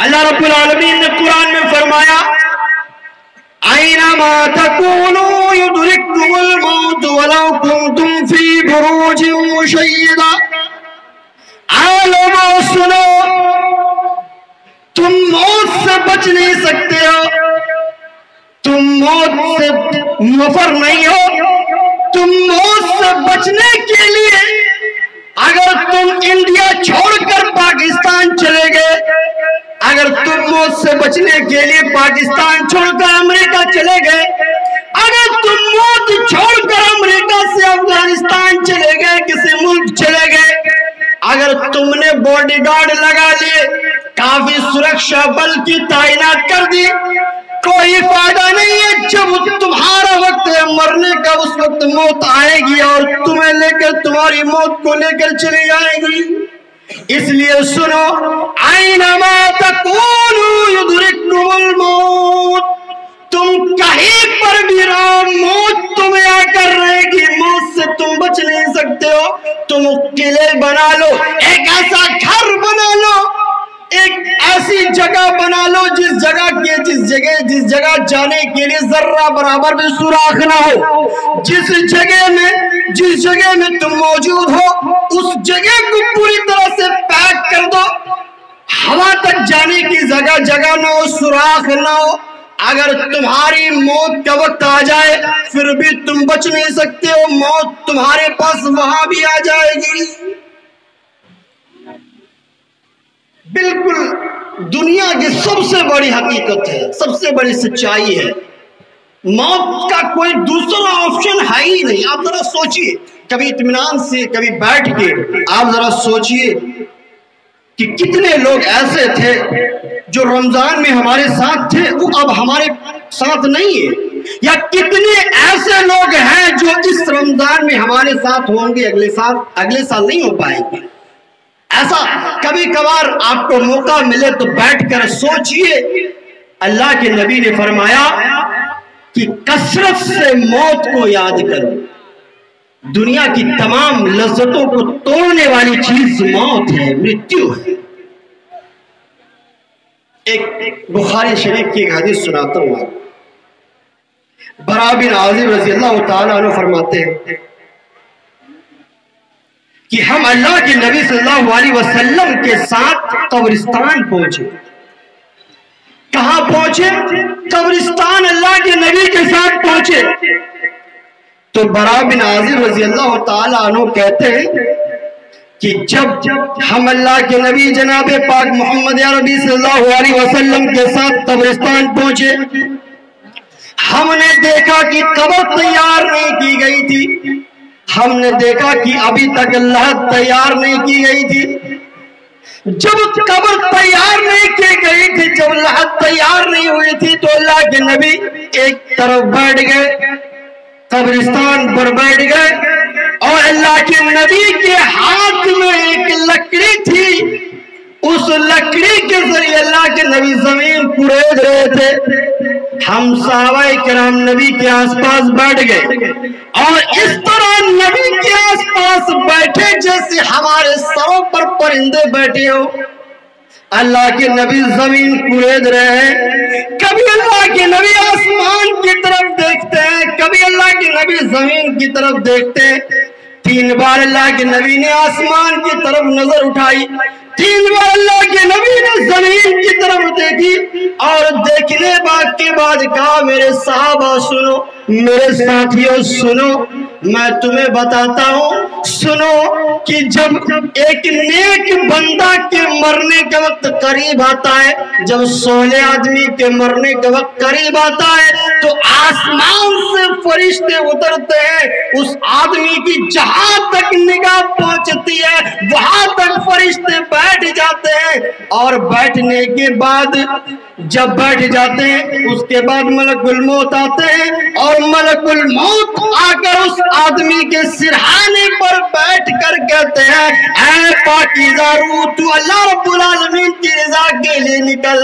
اللہ رب العالمین نے قرآن میں فرمایا اینما تکونوا یدرککم الموت ولو کنتم فی بروج مشیدہ. لوگوں سنو، تم موت سے بچ نہیں سکتے ہو، تم موت سے مفر نہیں ہو. تم موت سے بچنے کے لیے اگر تم انڈیا چھوڑ کر پاکستان چلے گئے، اگر تم موت سے بچنے کے لیے پاکستان چھوڑ کر امریکہ چلے گئے، اگر تم موت چھوڑ کر امریکہ سے افغانستان چلے گئے، کسی ملک چلے گئے، اگر تم نے باڈی گارڈ لگا لیے، کافی سرکشا بل کی تعینات کر دی، کوئی فائدہ نہیں ہے. جب تمہارا وقت ہے مرنے کا، اس وقت موت آئے گی اور تمہیں لے کر، تمہاری موت کو لے کر چلی جائے گی. اس لیے سنو، اینما تکونوا یدرککم الموت. تم کہیں پر بھی رہو، موت تمہیں آ کر رہے گی، موت سے تم بچ نہیں سکتے ہو. تم قلعے بنا لو، ایک ایسا گھر بنا لو، ایک ایسی جگہ بنا لو جس جگہ جانے کے لیے ذرہ برابر بھی سوراخ نہ ہو. جس جگہ میں تم موجود ہو، اس جگہ کو پوری طرح سے پیک کر دو. ہوا تک جانے کی جگہ نہ ہو، سوراخ نہ ہو. اگر تمہاری موت کا وقت آ جائے پھر بھی تم بچ نہیں سکتے ہو، موت تمہارے پاس وہاں بھی آ جائے گی. بالکل دنیا کی سب سے بڑی حقیقت ہے، سب سے بڑی سچائی ہے. موت کا کوئی دوسرا آپشن ہے ہی نہیں. آپ ذرا سوچئے، کبھی اطمینان سے کبھی بیٹھ کے آپ ذرا سوچئے کہ کتنے لوگ ایسے تھے جو رمضان میں ہمارے ساتھ تھے، وہ اب ہمارے ساتھ نہیں ہے. یا کتنے ایسے لوگ ہیں جو اس رمضان میں ہمارے ساتھ ہوں گے، اگلے سال نہیں ہو پائیں گے. ایسا کبھی کبھار آپ کو موقع ملے تو بیٹھ کر سوچئے. اللہ کے نبی نے فرمایا کہ کثرت سے موت کو یاد کرو. دنیا کی تمام لذتوں کو توڑنے والی چیز موت ہے، مرتیو ہے. ایک بخاری شریف کی ایک حدیث سناتا ہوں آپ. برا بن عازب رضی اللہ تعالیٰ عنہ فرماتے ہیں کہ ہم اللہ کے نبی صلی اللہ علیہ وسلم کے ساتھ قبرستان پہنچے. کہاں پہنچے؟ قبرستان اللہ کے نبی کے ساتھ پہنچے. تو برا بن عازب رضی اللہ تعالیٰ عنہ کہتے ہیں کہ جب ہم اللہ کے نبی جناب پاک محمد عربی صلی اللہ علیہ وسلم کے ساتھ قبرستان پہنچے، ہم نے دیکھا کہ قبر تیار نہیں کی گئی تھی. ہم نے دیکھا کہ ابھی تک اللہ تیار نہیں کی گئی تھی. جب قبر تیار نہیں کی گئی تھی، جب اللہ تیار نہیں ہوئی تھی، تو اللہ کے نبی ایک طرف بیٹھ گئے، قبرستان پر بیٹھ گئے، اور اللہ کے نبی کے ہاتھ میں ایک لکڑی تھی. اس لکڑی کے ذریعے اللہ کے نبی زمین کھود رہے تھے. ہم صحابہ کرام نبی کے آس پاس بیٹھ گئے، اور اس طرح نبی کے آس پاس بیٹھے جیسے ہمارے سروں پر پرندے بیٹھے ہو. اللہ کے نبی زمین کھود رہے ہیں. کبھی اللہ کے نبی آسمان کی طرف دیکھتے ہیں، کبھی اللہ کے نبی زمین کی طرف دیکھتے ہیں. 3 بار اللہ کے نبی نے آسمان کی طرف نظر اٹھائی، 3 بار اللہ کے نبی نے زمین کی طرف دیکھی، اور دیکھنے کے بعد کہا میرے صحابہ سنو، میرے ساتھیوں سنو، میں تمہیں بتاتا ہوں. سنو کہ جب ایک نیک بندہ کے مرنے کا وقت قریب آتا ہے، جب سولے آدمی کے مرنے کا وقت قریب آتا ہے، تو آسمان سے فرشتے اترتے ہیں. اس آدمی کی جہاں تک نگاہ پہنچتی ہے وہاں تک فرشتے بیٹھ جاتے ہیں. اور بیٹھنے کے بعد جب بیٹھ جاتے ہیں، اس کے بعد ملک الموت آتے ہیں، اور ملک الموت آ کر اس آدمی کے سرہانے پر بیٹھ کر کہتے ہیں اے پاکیزہ روح، تو اللہ رب العالمین کی رضا کے کے لیے نکل.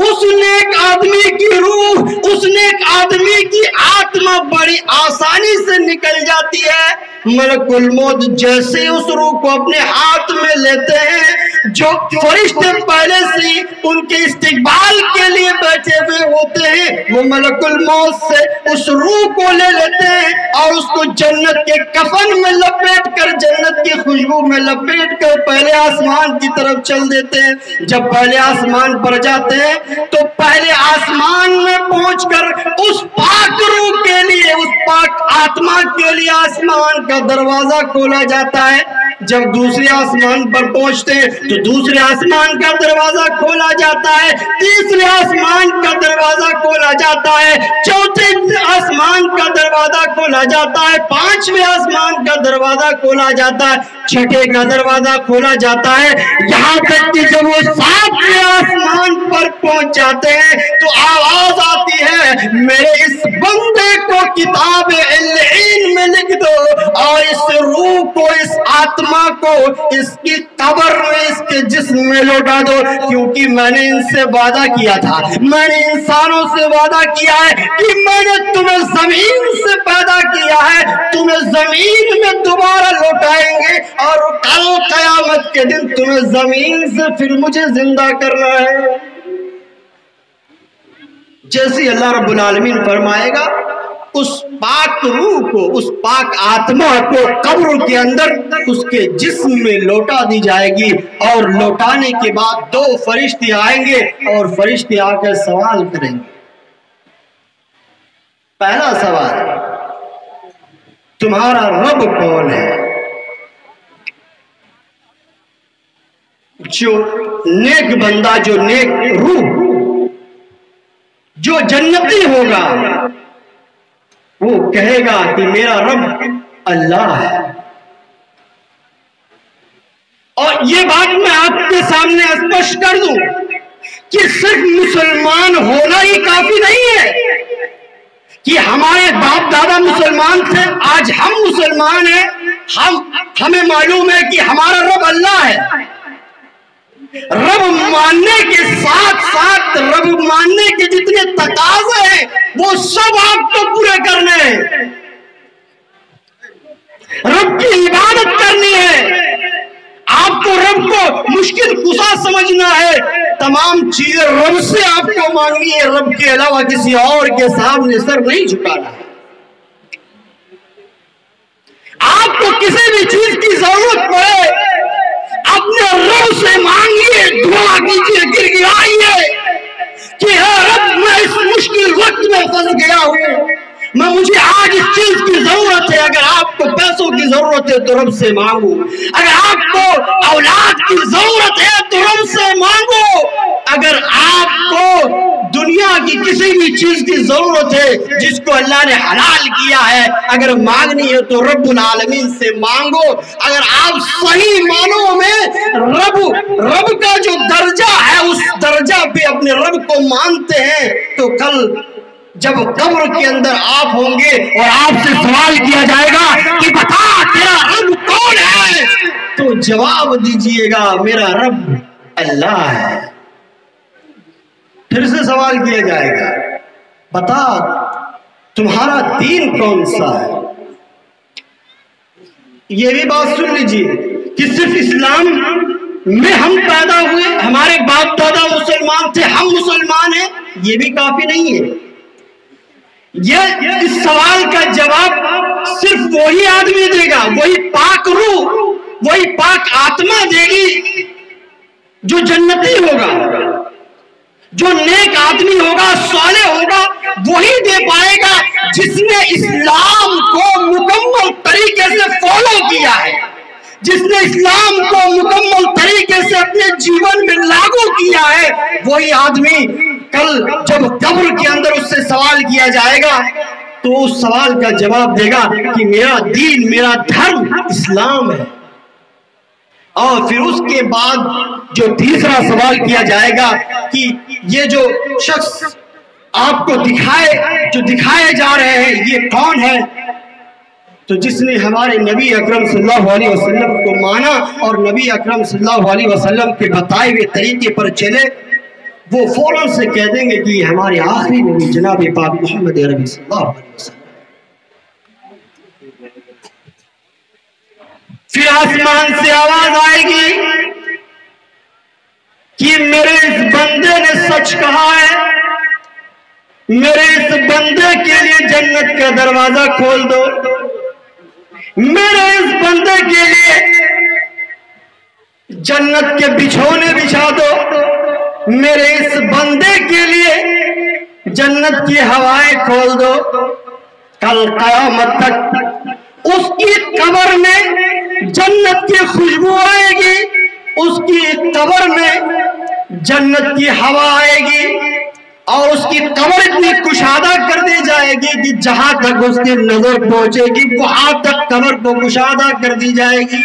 اس نیک آدمی کی روح, اس نیک آدمی کی آتما بڑی آسانی سے نکل جاتی ہے. ملک الموت جیسے اس روح کو اپنے ہاتھ میں لیتے ہیں, جو فرشتے پہلے سے ان کے استقبال کے لیے بیٹھے ہوئے ہوتے ہیں, وہ ملک الموت سے اس روح کو لے لیتے ہیں اور اس کو جنت کے کفن میں لپیٹ کر, جنت کی خوشبو میں لپیٹ کر پہلے آسمان کی طرف چل دیتے ہیں. جب پہلے آسمان پر جاتے ہیں تو پہلے آسمان میں پہنچ کر اس پاک روح کے لیے, اس پاک آتما کے لیے آسمان کا دروازہ کھولا جاتا ہے. جب دوسرے آسمان پر پہنچتے ہیں تو دوسرے آسمان کا دروازہ کھولا جاتا ہے, تیسرے آسمان کا دروازہ کھولا جاتا ہے, چوتھے آسمان کا دروازہ کھولا جاتا ہے, پانچویں آسمان کا دروازہ کھولا جاتا ہے, چھٹے کا دروازہ کھولا جاتا ہے. یہاں تک کہ جب وہ ساتویں آسمان پر پہنچ جاتے ہیں تو آواز آتی ہے, میرے اس بندے کو کتاب علین میں لکھ دو اور اس روح کو, اس آتما کو اس کی قبر میں, اس کے جسم میں لوٹا دو, کیونکہ میں نے ان سے وعدہ کیا تھا, میں نے انسانوں سے وعدہ کیا ہے کہ میں نے تمہیں زمین سے پیدا کیا ہے, تمہیں زمین میں دوبارہ لوٹائیں گے اور کل قیامت کے دن تمہیں زمین سے پھر مجھے زندہ کرنا ہے. جیسے اللہ رب العالمین فرمائے گا, اس پاک روح کو, اس پاک آتما کو قبر کے اندر اس کے جسم میں لوٹا دی جائے گی, اور لوٹانے کے بعد دو فرشتے آئیں گے اور فرشتے آ کر سوال کریں گے. پہلا سوال, تمہارا رب کون ہے؟ جو نیک بندہ, جو نیک روح, جو جنتی ہوگا, وہ کہے گا کہ میرا رب اللہ ہے. اور یہ بات میں آپ کے سامنے اسپشٹ کر دوں کہ صرف مسلمان ہونا ہی کافی نہیں ہے کہ ہمارے باپ دادا مسلمان تھے, آج ہم مسلمان ہیں, ہمیں معلوم ہے کہ ہمارا رب اللہ ہے. رب ماننے کے ساتھ ساتھ رب ماننے کے جتنے تقاضے ہیں وہ سب آپ کو پورے کرنے ہیں. رب کی عبادت کرنی ہے, آپ کو رب کو مشکل کشا سمجھنا ہے, تمام چیزیں رب سے آپ کو مانگنی ہے, رب کے علاوہ کسی اور کے سامنے سر نہیں جھکانا ہے. آپ کو کسی بھی چیز کی ضرورت پڑے اپنے رب سے مانگیے, دعا کیجیے, گڑگڑائیے کہ اے رب میں اس مشکل وقت میں پھنس گیا ہوں, مجھے آج اس چیز کی ضرورت ہے. اگر آپ کو پیسوں کی ضرورت ہے تو رب سے مانگو, اگر آپ کو اولاد کی ضرورت ہے تو رب سے مانگو, اگر آپ کو دنیا کی کسی بھی چیز کی ضرورت ہے جس کو اللہ نے حلال کیا ہے, اگر مانگنی ہے تو رب العالمین سے مانگو. اگر آپ صحیح معنوں میں رب کا جو درجہ ہے اس درجہ پہ اپنے رب کو مانتے ہیں تو کل جب قبر کے اندر آپ ہوں گے اور آپ سے سوال کیا جائے گا کہ بتا تیرا رب کون ہے, تو جواب دیجئے گا میرا رب اللہ ہے. پھر سے سوال کیا جائے گا, بتا تمہارا دین کون سا ہے؟ یہ بھی بات سن لیجئے کہ صرف اسلام میں ہم پیدا ہوئے, ہمارے باپ دادا مسلمان تھے, ہم مسلمان ہیں, یہ بھی کافی نہیں ہے. یہ اس سوال کا جواب صرف وہی آدمی دے گا, وہی پاک روح, وہی پاک آتما دے گی جو جنتی ہوگا, جو نیک آدمی ہوگا, صالح ہوگا, وہی دے پائے گا جس نے اسلام کو مکمل طریقے سے فالو کیا ہے, جس نے اسلام کو مکمل طریقے سے اپنے جیون میں لاگو کیا ہے. وہی آدمی کل جب قبر کے اندر اس سے سوال کیا جائے گا تو اس سوال کا جواب دے گا کہ میرا دین, میرا دھرم اسلام ہے. اور پھر اس کے بعد جو تیسرا سوال کیا جائے گا کہ یہ جو شخص آپ کو دکھائے جا رہے ہیں یہ کون ہے؟ تو جس نے ہمارے نبی اکرم صلی اللہ علیہ وسلم کو مانا اور نبی اکرم صلی اللہ علیہ وسلم کے بتائے ہوئے طریقے پر چلے وہ فوراً سے کہہ دیں گے کہ یہ ہمارے آخری نبی جناب پاک محمد عربی صلی اللہ علیہ وسلم۔ پھر آسمان سے آواز آئے گی کہ میرے اس بندے نے سچ کہا ہے، میرے اس بندے کے لیے جنت کا دروازہ کھول دو، میرے اس بندے کے لیے جنت کے بچھونے بچھا دو، میرے اس بندے کے لیے جنت کی ہوائیں کھول دو۔ کل قیامت تک اس کی قبر میں جنت کی خوشبو آئے گی، اس کی قبر میں جنت کی ہوا آئے گی، اور اس کی قبر اتنی کشادہ کر دی جائے گی کہ جہاں تک اس کی نظر پہنچے گی وہاں تک قبر کو کشادہ کر دی جائے گی۔